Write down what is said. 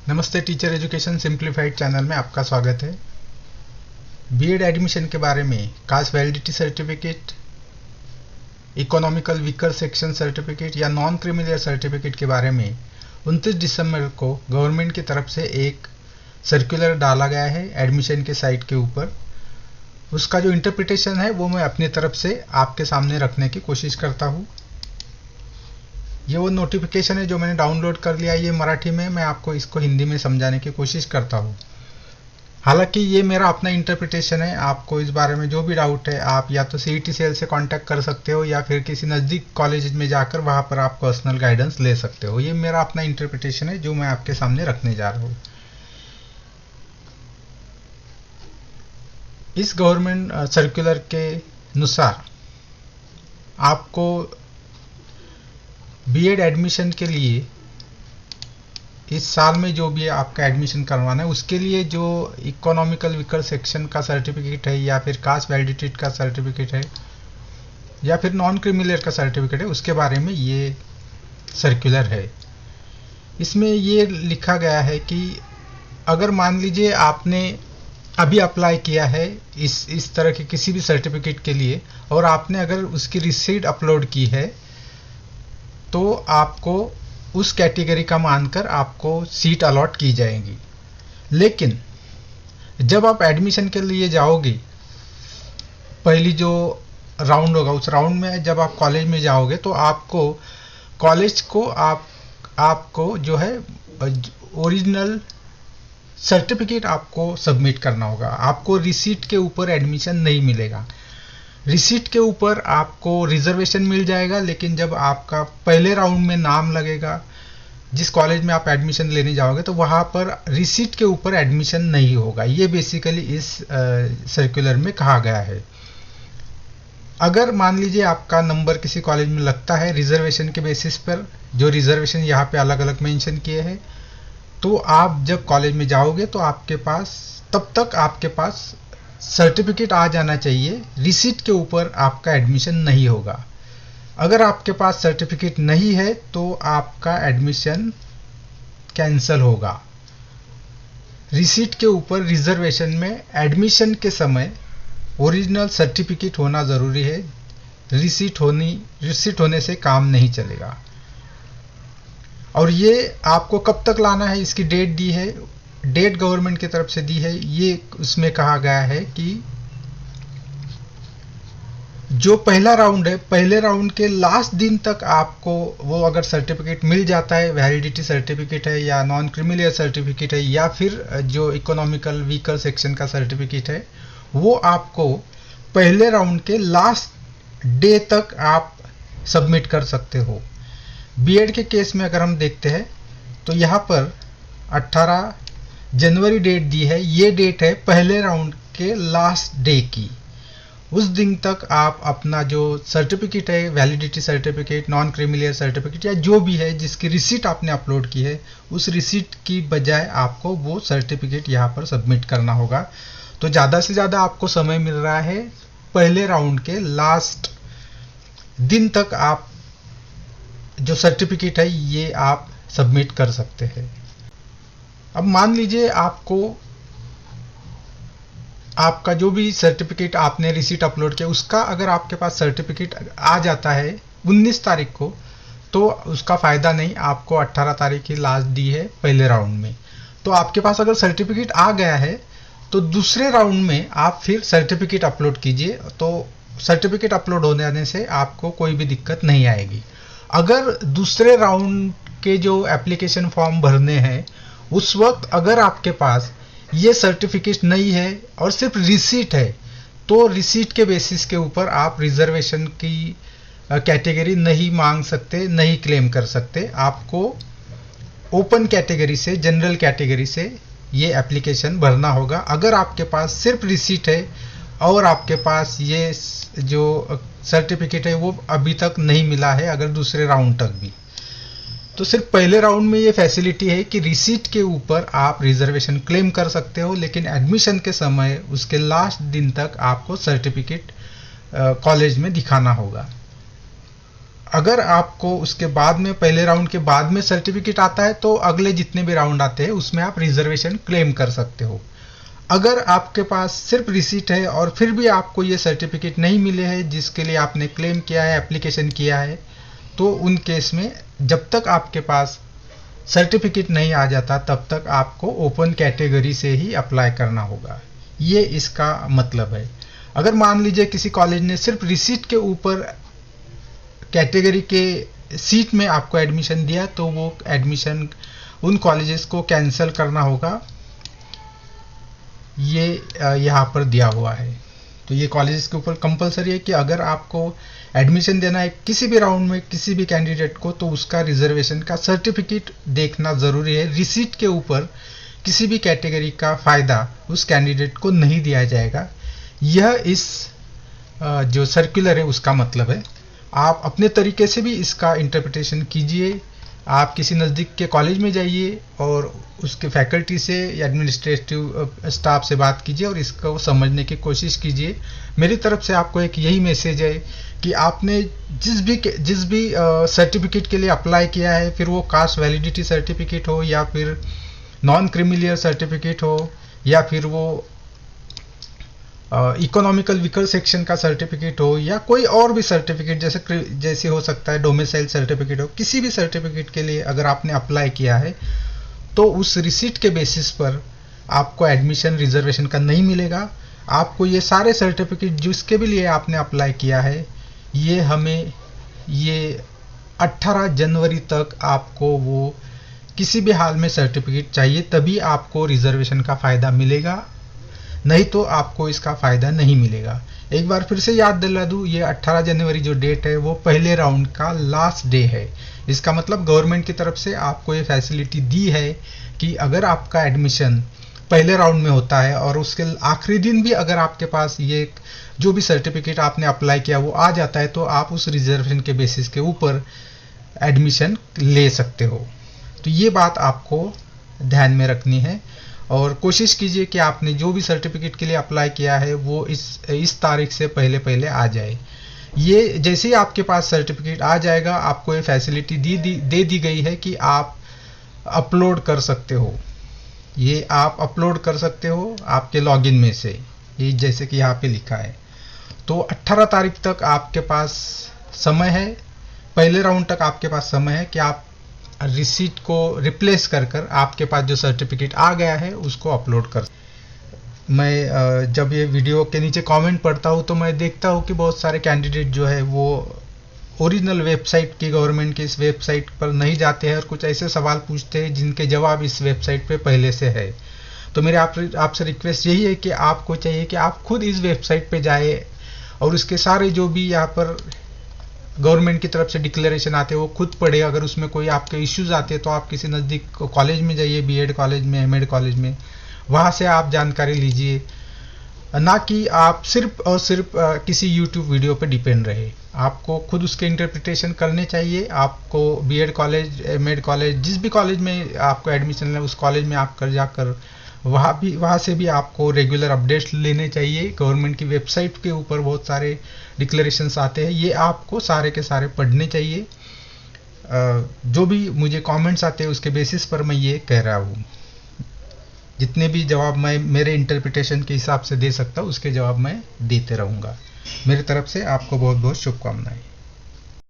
नमस्ते teacher education simplified channel में आपका स्वागत है। बीएड एडमिशन के बारे में cast validity certificate, economical weaker section certificate या नॉन क्रीमिलियर सर्टिफिकेट के बारे में 29 दिसंबर को गवर्नमेंट की तरफ से एक सर्कुलर डाला गया है एडमिशन के साइट के ऊपर। उसका जो इंटरप्रिटेशन है वो मैं अपनी तरफ से आपके सामने रखने की कोशिश करता हूँ। ये वो नोटिफिकेशन है जो मैंने डाउनलोड कर लिया, ये मराठी में, मैं आपको इसको हिंदी में समझाने की कोशिश करता हूँ। हालांकि ये मेरा अपना इंटरप्रिटेशन है, आपको इस बारे में जो भी डाउट है आप या तो सीईटी सेल से कांटेक्ट कर सकते हो या फिर किसी नज़दीक कॉलेज में जाकर वहाँ पर आप पर्सनल गाइडेंस ले सकते हो। ये मेरा अपना इंटरप्रिटेशन है जो मैं आपके सामने रखने जा रहा हूँ। इस गवर्नमेंट सर्कुलर के अनुसार आपको बीएड एडमिशन के लिए इस साल में जो भी आपका एडमिशन करवाना है उसके लिए जो इकोनॉमिकल वीकर सेक्शन का सर्टिफिकेट है या फिर कास्ट वैलिडिटी का सर्टिफिकेट है या फिर नॉन क्रीमिलियर का सर्टिफिकेट है, उसके बारे में ये सर्कुलर है। इसमें ये लिखा गया है कि अगर मान लीजिए आपने अभी अप्लाई किया है इस तरह के किसी भी सर्टिफिकेट के लिए और आपने अगर उसकी रिसीट अपलोड की है तो आपको उस कैटेगरी का मानकर आपको सीट अलॉट की जाएगी। लेकिन जब आप एडमिशन के लिए जाओगे, पहली जो राउंड होगा उस राउंड में जब आप कॉलेज में जाओगे तो आपको कॉलेज को आपको जो है ओरिजिनल सर्टिफिकेट आपको सबमिट करना होगा। आपको रिसीट के ऊपर एडमिशन नहीं मिलेगा। रिसीट के ऊपर आपको रिजर्वेशन मिल जाएगा, लेकिन जब आपका पहले राउंड में नाम लगेगा जिस कॉलेज में आप एडमिशन लेने जाओगे तो वहाँ पर रिसीट के ऊपर एडमिशन नहीं होगा। ये बेसिकली इस सर्कुलर में कहा गया है। अगर मान लीजिए आपका नंबर किसी कॉलेज में लगता है रिजर्वेशन के बेसिस पर, जो रिजर्वेशन यहाँ पे अलग अलग मेंशन किए हैं, तो आप जब कॉलेज में जाओगे तो आपके पास तब तक आपके पास सर्टिफिकेट आ जाना चाहिए, रिसीट के ऊपर आपका एडमिशन नहीं होगा। अगर आपके पास सर्टिफिकेट नहीं है तो आपका एडमिशन कैंसल होगा। रिसीट के ऊपर रिजर्वेशन में एडमिशन के समय ओरिजिनल सर्टिफिकेट होना ज़रूरी है। रिसीट होने से काम नहीं चलेगा। और ये आपको कब तक लाना है, इसकी डेट दी है, डेट गवर्नमेंट की तरफ से दी है। ये उसमें कहा गया है कि जो पहला राउंड है, पहले राउंड के लास्ट दिन तक आपको वो अगर सर्टिफिकेट मिल जाता है, वैलिडिटी सर्टिफिकेट है या नॉन क्रीमिलियर सर्टिफिकेट है या फिर जो इकोनॉमिकल वीकर सेक्शन का सर्टिफिकेट है, वो आपको पहले राउंड के लास्ट डे तक आप सबमिट कर सकते हो। बीएड के केस में अगर हम देखते हैं तो यहाँ पर 18 जनवरी डेट दी है। ये डेट है पहले राउंड के लास्ट डे की। उस दिन तक आप अपना जो सर्टिफिकेट है, validity certificate, non creamy layer certificate या जो भी है जिसकी रिसीट आपने अपलोड की है, उस रिसीट की बजाय आपको वो सर्टिफिकेट यहाँ पर सबमिट करना होगा। तो ज़्यादा से ज़्यादा आपको समय मिल रहा है पहले राउंड के लास्ट दिन तक आप जो सर्टिफिकेट है ये आप सबमिट कर सकते हैं। अब मान लीजिए आपका जो भी सर्टिफिकेट आपने रिसीट अपलोड किया उसका अगर आपके पास सर्टिफिकेट आ जाता है 19 तारीख को, तो उसका फ़ायदा नहीं। आपको 18 तारीख की लास्ट दी है पहले राउंड में। तो आपके पास अगर सर्टिफिकेट आ गया है तो दूसरे राउंड में आप फिर सर्टिफिकेट अपलोड कीजिए, तो सर्टिफिकेट अपलोड होने आने से आपको कोई भी दिक्कत नहीं आएगी। अगर दूसरे राउंड के जो एप्लीकेशन फॉर्म भरने हैं उस वक्त अगर आपके पास ये सर्टिफिकेट नहीं है और सिर्फ रिसीट है, तो रिसीट के बेसिस के ऊपर आप रिजर्वेशन की कैटेगरी नहीं मांग सकते, नहीं क्लेम कर सकते। आपको ओपन कैटेगरी से, जनरल कैटेगरी से ये एप्लीकेशन भरना होगा। अगर आपके पास सिर्फ रिसीट है और आपके पास ये जो सर्टिफिकेट है वो अभी तक नहीं मिला है, अगर दूसरे राउंड तक भी, तो सिर्फ पहले राउंड में ये फैसिलिटी है कि रिसीट के ऊपर आप रिजर्वेशन क्लेम कर सकते हो, लेकिन एडमिशन के समय उसके लास्ट दिन तक आपको सर्टिफिकेट कॉलेज में दिखाना होगा। अगर आपको उसके बाद में पहले राउंड के बाद में सर्टिफिकेट आता है तो अगले जितने भी राउंड आते हैं उसमें आप रिजर्वेशन क्लेम कर सकते हो। अगर आपके पास सिर्फ रिसीट है और फिर भी आपको ये सर्टिफिकेट नहीं मिले हैं जिसके लिए आपने क्लेम किया है, एप्लीकेशन किया है, तो उन केस में जब तक आपके पास सर्टिफिकेट नहीं आ जाता तब तक आपको ओपन कैटेगरी से ही अप्लाई करना होगा। ये इसका मतलब है। अगर मान लीजिए किसी कॉलेज ने सिर्फ रिसीट के ऊपर कैटेगरी के सीट में आपको एडमिशन दिया तो वो एडमिशन उन कॉलेजेस को कैंसिल करना होगा। ये यहाँ पर दिया हुआ है। तो ये कॉलेजेस के ऊपर कंपलसरी है कि अगर आपको एडमिशन देना है किसी भी राउंड में किसी भी कैंडिडेट को तो उसका रिजर्वेशन का सर्टिफिकेट देखना ज़रूरी है। रिसीट के ऊपर किसी भी कैटेगरी का फ़ायदा उस कैंडिडेट को नहीं दिया जाएगा। यह इस जो सर्कुलर है उसका मतलब है। आप अपने तरीके से भी इसका इंटरप्रिटेशन कीजिए। आप किसी नज़दीक के कॉलेज में जाइए और उसके फैकल्टी से या एडमिनिस्ट्रेटिव स्टाफ से बात कीजिए और इसको समझने की कोशिश कीजिए। मेरी तरफ से आपको एक यही मैसेज है कि आपने जिस भी सर्टिफिकेट के लिए अप्लाई किया है, फिर वो कास्ट वैलिडिटी सर्टिफिकेट हो या फिर नॉन क्रिमिलियर सर्टिफिकेट हो या फिर वो इकोनॉमिकल वीकर सेक्शन का सर्टिफिकेट हो या कोई और भी सर्टिफिकेट जैसे हो सकता है डोमिसाइल सर्टिफिकेट हो, किसी भी सर्टिफिकेट के लिए अगर आपने अप्लाई किया है तो उस रिसीट के बेसिस पर आपको एडमिशन रिजर्वेशन का नहीं मिलेगा। आपको ये सारे सर्टिफिकेट जिसके भी लिए आपने अप्लाई किया है ये 18 जनवरी तक आपको वो किसी भी हाल में सर्टिफिकेट चाहिए, तभी आपको रिजर्वेशन का फ़ायदा मिलेगा, नहीं तो आपको इसका फ़ायदा नहीं मिलेगा। एक बार फिर से याद दिला दूँ, ये 18 जनवरी जो डेट है वो पहले राउंड का लास्ट डे है। इसका मतलब गवर्नमेंट की तरफ से आपको ये फैसिलिटी दी है कि अगर आपका एडमिशन पहले राउंड में होता है और उसके आखिरी दिन भी अगर आपके पास ये जो भी सर्टिफिकेट आपने अप्लाई किया वो आ जाता है तो आप उस रिजर्वेशन के बेसिस के ऊपर एडमिशन ले सकते हो। तो ये बात आपको ध्यान में रखनी है और कोशिश कीजिए कि आपने जो भी सर्टिफिकेट के लिए अप्लाई किया है वो इस तारीख से पहले आ जाए। ये जैसे ही आपके पास सर्टिफिकेट आ जाएगा आपको ये फैसिलिटी दे दी गई है कि आप अपलोड कर सकते हो। ये आप अपलोड कर सकते हो आपके लॉगिन में से, ये जैसे कि यहाँ पे लिखा है। तो 18 तारीख तक आपके पास समय है, पहले राउंड तक आपके पास समय है कि आप रिसीट को रिप्लेस कर आपके पास जो सर्टिफिकेट आ गया है उसको अपलोड कर। मैं जब ये वीडियो के नीचे कमेंट पढ़ता हूँ तो मैं देखता हूँ कि बहुत सारे कैंडिडेट जो है वो ओरिजिनल वेबसाइट की गवर्नमेंट की इस वेबसाइट पर नहीं जाते हैं और कुछ ऐसे सवाल पूछते हैं जिनके जवाब इस वेबसाइट पे पहले से है। तो मेरे आपसे रिक्वेस्ट यही है कि आपको चाहिए कि आप खुद इस वेबसाइट पे जाए और उसके सारे जो भी यहाँ पर गवर्नमेंट की तरफ से डिक्लेरेशन आते हैं वो खुद पढ़े। अगर उसमें कोई आपके इश्यूज आते हैं तो आप किसी नज़दीक कॉलेज में जाइए, बीएड कॉलेज में, एमएड कॉलेज में, वहाँ से आप जानकारी लीजिए, ना कि आप सिर्फ और सिर्फ किसी यूट्यूब वीडियो पे डिपेंड रहे। आपको खुद उसके इंटरप्रिटेशन करने चाहिए। आपको बीएड कॉलेज, एमएड कॉलेज, जिस भी कॉलेज में आपको एडमिशन लेना उस कॉलेज में आप कर जाकर वहाँ से भी आपको रेगुलर अपडेट्स लेने चाहिए। गवर्नमेंट की वेबसाइट के ऊपर बहुत सारे डिक्लेरेशंस आते हैं, ये आपको सारे के सारे पढ़ने चाहिए। जो भी मुझे कमेंट्स आते हैं उसके बेसिस पर मैं ये कह रहा हूँ। जितने भी जवाब मैं मेरे इंटरप्रिटेशन के हिसाब से दे सकता हूँ उसके जवाब मैं देते रहूँगा। मेरी तरफ से आपको बहुत बहुत शुभकामनाएं।